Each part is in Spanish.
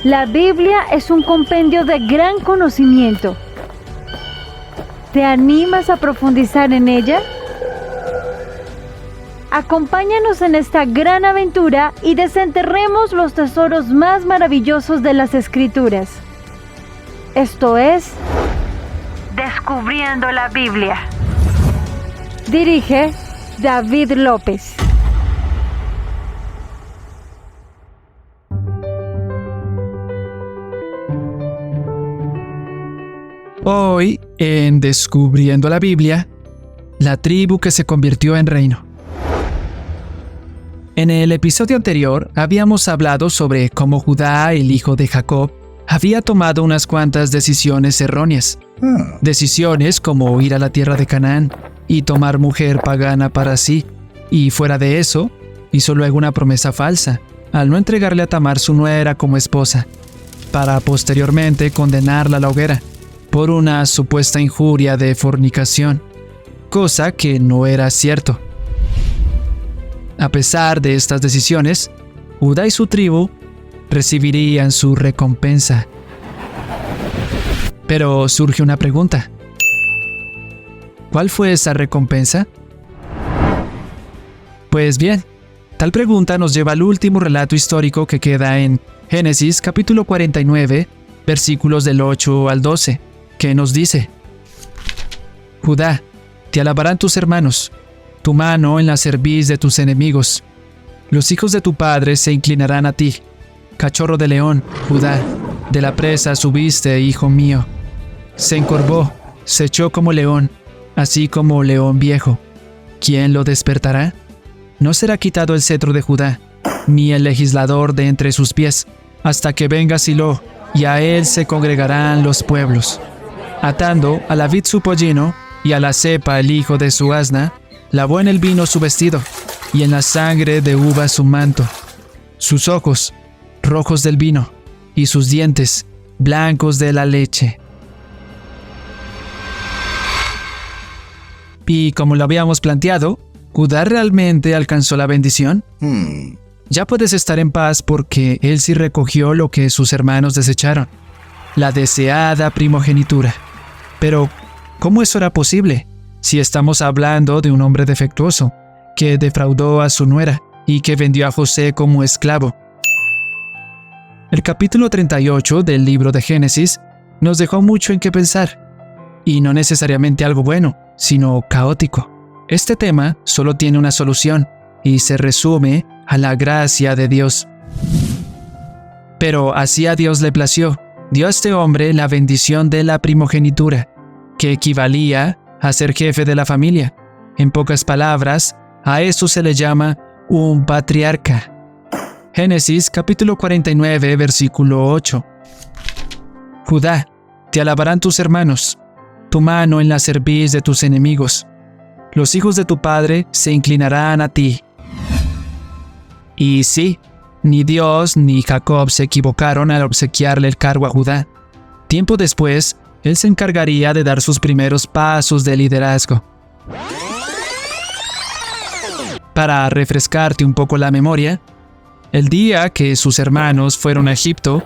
La Biblia es un compendio de gran conocimiento. ¿Te animas a profundizar en ella? Acompáñanos en esta gran aventura y desenterremos los tesoros más maravillosos de las Escrituras. Esto es Descubriendo la Biblia. Dirige David López. Hoy, en Descubriendo la Biblia, la tribu que se convirtió en reino. En el episodio anterior habíamos hablado sobre cómo Judá, el hijo de Jacob, había tomado unas cuantas decisiones erróneas. Decisiones como ir a la tierra de Canaán y tomar mujer pagana para sí, y fuera de eso, hizo luego una promesa falsa, al no entregarle a Tamar su nuera como esposa, para posteriormente condenarla a la hoguera por una supuesta injuria de fornicación, cosa que no era cierto. A pesar de estas decisiones, Judá y su tribu recibirían su recompensa. Pero surge una pregunta. ¿Cuál fue esa recompensa? Pues bien, tal pregunta nos lleva al último relato histórico que queda en Génesis capítulo 49, versículos del 8 al 12, que nos dice: Judá, te alabarán tus hermanos, tu mano en la cerviz de tus enemigos. Los hijos de tu padre se inclinarán a ti. Cachorro de león, Judá, de la presa subiste, hijo mío. Se encorvó, se echó como león, así como león viejo. ¿Quién lo despertará? No será quitado el cetro de Judá, ni el legislador de entre sus pies, hasta que venga Silo, y a él se congregarán los pueblos. Atando a la vid su pollino, y a la cepa el hijo de su asna, lavó en el vino su vestido, y en la sangre de uva su manto. Sus ojos, rojos del vino, y sus dientes, blancos de la leche. Y como lo habíamos planteado, ¿Judá realmente alcanzó la bendición? Ya puedes estar en paz porque él sí recogió lo que sus hermanos desecharon, la deseada primogenitura. Pero, ¿cómo eso era posible? Si estamos hablando de un hombre defectuoso, que defraudó a su nuera y que vendió a José como esclavo. El capítulo 38 del libro de Génesis nos dejó mucho en qué pensar, y no necesariamente algo bueno, sino caótico. Este tema solo tiene una solución, y se resume a la gracia de Dios. Pero así a Dios le plació, dio a este hombre la bendición de la primogenitura, que equivalía a ser jefe de la familia. En pocas palabras, a eso se le llama un patriarca. Génesis capítulo 49, versículo 8. Judá, te alabarán tus hermanos, tu mano en la cerviz de tus enemigos. Los hijos de tu padre se inclinarán a ti. Y sí, ni Dios ni Jacob se equivocaron al obsequiarle el cargo a Judá. Tiempo después, él se encargaría de dar sus primeros pasos de liderazgo. Para refrescarte un poco la memoria, el día que sus hermanos fueron a Egipto,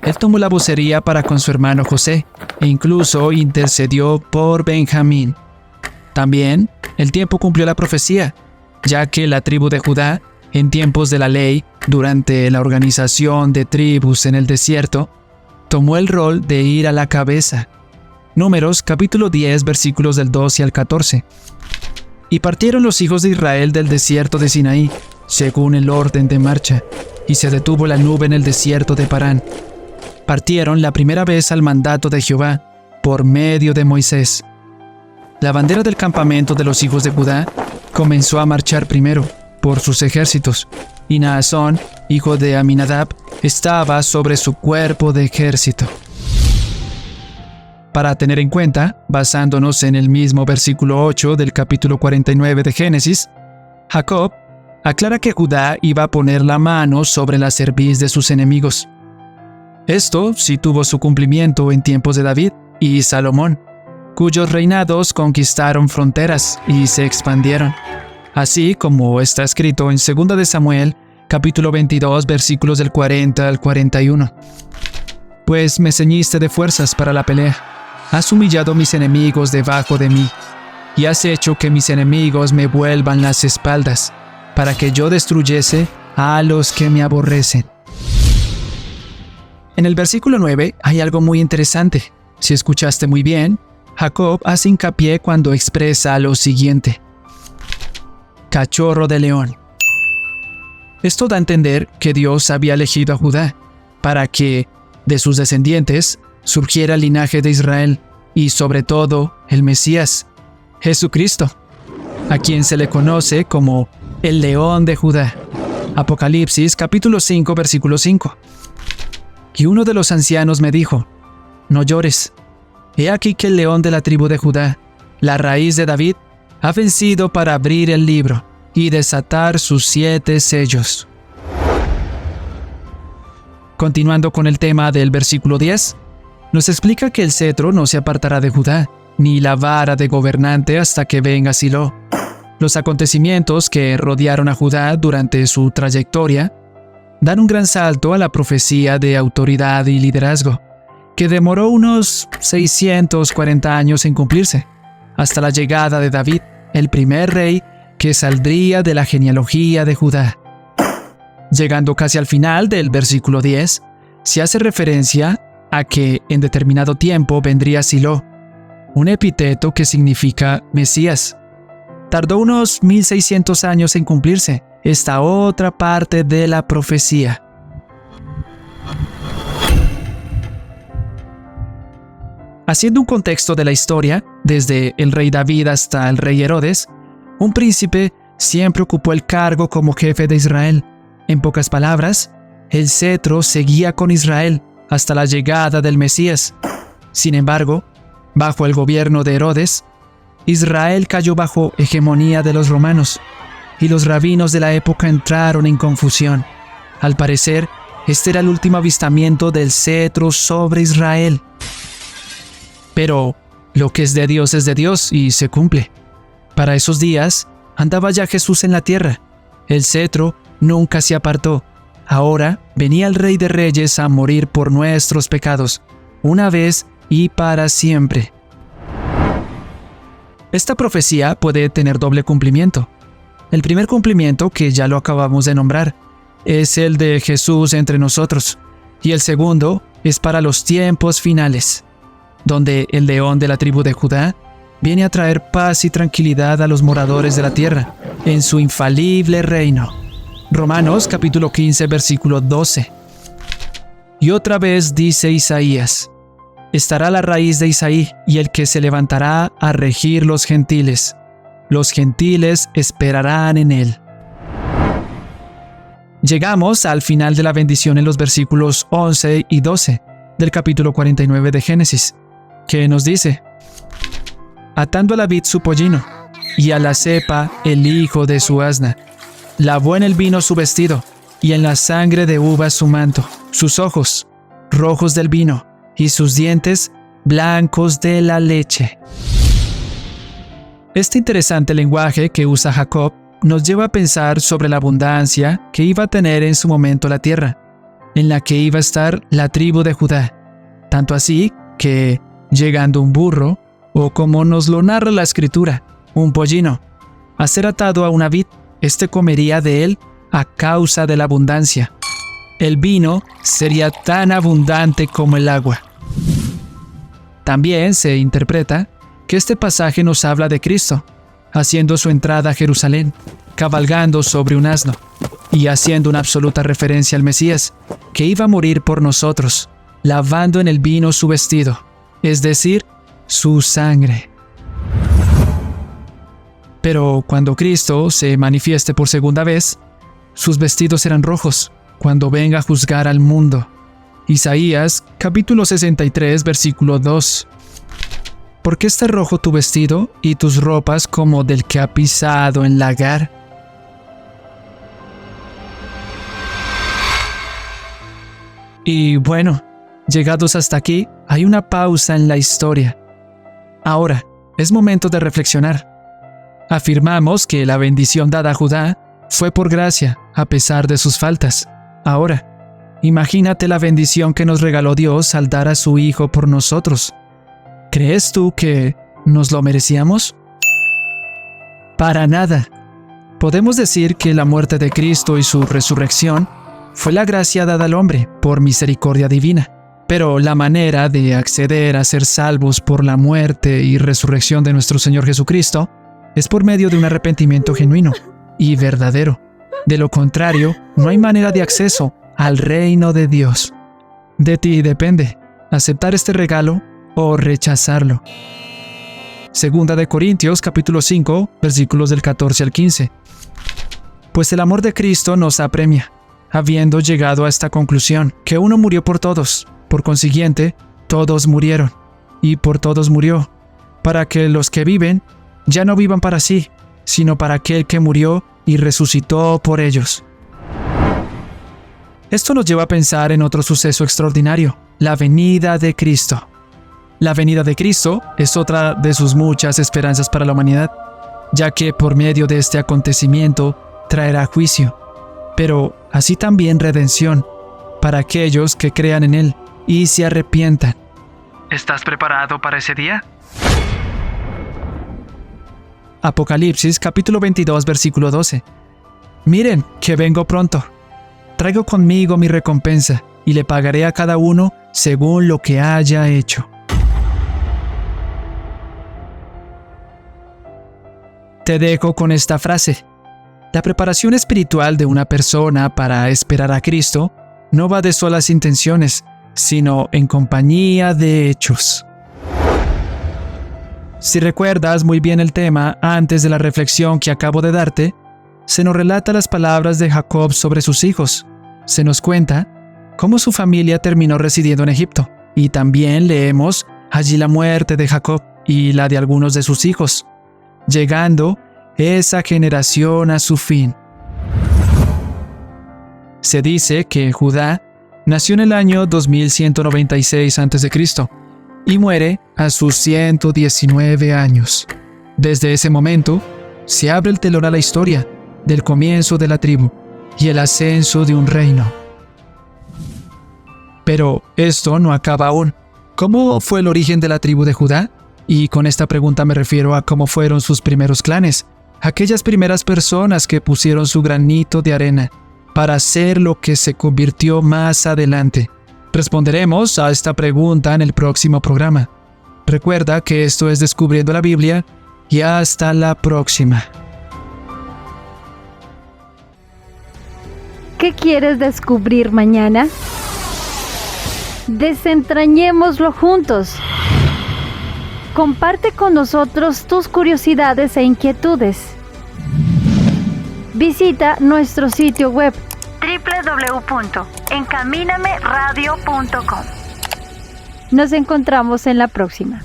él tomó la vocería para con su hermano José e incluso intercedió por Benjamín. También, el tiempo cumplió la profecía, ya que la tribu de Judá, en tiempos de la ley, durante la organización de tribus en el desierto, tomó el rol de ir a la cabeza. Números capítulo 10 versículos del 12 al 14. Y partieron los hijos de Israel del desierto de Sinaí, según el orden de marcha, y se detuvo la nube en el desierto de Parán. Partieron la primera vez al mandato de Jehová, por medio de Moisés. La bandera del campamento de los hijos de Judá comenzó a marchar primero, por sus ejércitos, y Naasón, hijo de Aminadab, estaba sobre su cuerpo de ejército. Para tener en cuenta, basándonos en el mismo versículo 8 del capítulo 49 de Génesis, Jacob aclara que Judá iba a poner la mano sobre la cerviz de sus enemigos. Esto sí tuvo su cumplimiento en tiempos de David y Salomón, cuyos reinados conquistaron fronteras y se expandieron, así como está escrito en 2 de Samuel, capítulo 22, versículos del 40 al 41. Pues me ceñiste de fuerzas para la pelea. Has humillado mis enemigos debajo de mí, y has hecho que mis enemigos me vuelvan las espaldas, para que yo destruyese a los que me aborrecen. En el versículo 9 hay algo muy interesante. Si escuchaste muy bien, Jacob hace hincapié cuando expresa lo siguiente: cachorro de león. Esto da a entender que Dios había elegido a Judá para que, de sus descendientes, surgiera el linaje de Israel y, sobre todo, el Mesías, Jesucristo, a quien se le conoce como el León de Judá. Apocalipsis capítulo 5, versículo 5. Y uno de los ancianos me dijo: no llores. He aquí que el león de la tribu de Judá, la raíz de David, ha vencido para abrir el libro y desatar sus 7 sellos. Continuando con el tema del versículo 10, nos explica que el cetro no se apartará de Judá, ni la vara de gobernante hasta que venga Silo. Los acontecimientos que rodearon a Judá durante su trayectoria dan un gran salto a la profecía de autoridad y liderazgo, que demoró unos 640 años en cumplirse, hasta la llegada de David, el primer rey que saldría de la genealogía de Judá. Llegando casi al final del versículo 10, se hace referencia a que en determinado tiempo vendría Silo, un epíteto que significa Mesías. Tardó unos 1600 años en cumplirse esta otra parte de la profecía. Haciendo un contexto de la historia, desde el rey David hasta el rey Herodes, un príncipe siempre ocupó el cargo como jefe de Israel. En pocas palabras, el cetro seguía con Israel hasta la llegada del Mesías. Sin embargo, bajo el gobierno de Herodes, Israel cayó bajo hegemonía de los romanos, y los rabinos de la época entraron en confusión. Al parecer, este era el último avistamiento del cetro sobre Israel. Pero lo que es de Dios y se cumple. Para esos días, andaba ya Jesús en la tierra. El cetro nunca se apartó. Ahora venía el Rey de Reyes a morir por nuestros pecados, una vez y para siempre. Esta profecía puede tener doble cumplimiento. El primer cumplimiento, que ya lo acabamos de nombrar, es el de Jesús entre nosotros, y el segundo es para los tiempos finales, donde el león de la tribu de Judá viene a traer paz y tranquilidad a los moradores de la tierra, en su infalible reino. Romanos capítulo 15, versículo 12. Y otra vez dice Isaías: estará la raíz de Isaí y el que se levantará a regir los gentiles. Los gentiles esperarán en él. Llegamos al final de la bendición en los versículos 11 y 12 del capítulo 49 de Génesis, que nos dice: atando a la vid su pollino, y a la cepa el hijo de su asna. Lavó en el vino su vestido, y en la sangre de uvas su manto. Sus ojos, rojos del vino, y sus dientes, blancos de la leche. Este interesante lenguaje que usa Jacob nos lleva a pensar sobre la abundancia que iba a tener en su momento la tierra, en la que iba a estar la tribu de Judá. Tanto así que, llegando un burro, o como nos lo narra la escritura, un pollino, a ser atado a una vid, éste comería de él a causa de la abundancia. El vino sería tan abundante como el agua. También se interpreta que este pasaje nos habla de Cristo, haciendo su entrada a Jerusalén, cabalgando sobre un asno, y haciendo una absoluta referencia al Mesías, que iba a morir por nosotros, lavando en el vino su vestido, es decir, su sangre. Pero cuando Cristo se manifieste por segunda vez, sus vestidos serán rojos, cuando venga a juzgar al mundo. Isaías, capítulo 63, versículo 2. ¿Por qué está rojo tu vestido y tus ropas como del que ha pisado en lagar? Y bueno, llegados hasta aquí, hay una pausa en la historia. Ahora, es momento de reflexionar. Afirmamos que la bendición dada a Judá Fue por gracia, a pesar de sus faltas. Ahora, imagínate la bendición que nos regaló Dios al dar a su Hijo por nosotros. ¿Crees tú que nos lo merecíamos? Para nada. Podemos decir que la muerte de Cristo y su resurrección fue la gracia dada al hombre por misericordia divina. Pero la manera de acceder a ser salvos por la muerte y resurrección de nuestro Señor Jesucristo es por medio de un arrepentimiento genuino y verdadero. De lo contrario, no hay manera de acceso al reino de Dios. De ti depende aceptar este regalo o rechazarlo. Segunda de Corintios, capítulo 5, versículos del 14 al 15. Pues el amor de Cristo nos apremia, habiendo llegado a esta conclusión, que uno murió por todos, por consiguiente, todos murieron, y por todos murió, para que los que viven ya no vivan para sí, sino para aquel que murió y resucitó por ellos. Esto nos lleva a pensar en otro suceso extraordinario, la venida de Cristo. La venida de Cristo es otra de sus muchas esperanzas para la humanidad, ya que por medio de este acontecimiento traerá juicio, pero así también redención para aquellos que crean en Él y se arrepientan. ¿Estás preparado para ese día? Apocalipsis capítulo 22 versículo 12. Miren que vengo pronto. Traigo conmigo mi recompensa y le pagaré a cada uno según lo que haya hecho. Te dejo con esta frase. La preparación espiritual de una persona para esperar a Cristo no va de solas intenciones, sino en compañía de hechos. Si recuerdas muy bien el tema antes de la reflexión que acabo de darte, se nos relata las palabras de Jacob sobre sus hijos. Se nos cuenta cómo su familia terminó residiendo en Egipto, y también leemos allí la muerte de Jacob y la de algunos de sus hijos, llegando esa generación a su fin. Se dice que Judá nació en el año 2196 a.C. y muere a sus 119 años. Desde ese momento, se abre el telón a la historia del comienzo de la tribu y el ascenso de un reino. Pero esto no acaba aún. ¿Cómo fue el origen de la tribu de Judá? Y con esta pregunta me refiero a cómo fueron sus primeros clanes, aquellas primeras personas que pusieron su granito de arena para hacer lo que se convirtió más adelante. Responderemos a esta pregunta en el próximo programa. Recuerda que esto es Descubriendo la Biblia y hasta la próxima. ¿Qué quieres descubrir mañana? Desentrañémoslo juntos. Comparte con nosotros tus curiosidades e inquietudes. Visita nuestro sitio web www.encaminameradio.com. Nos encontramos en la próxima.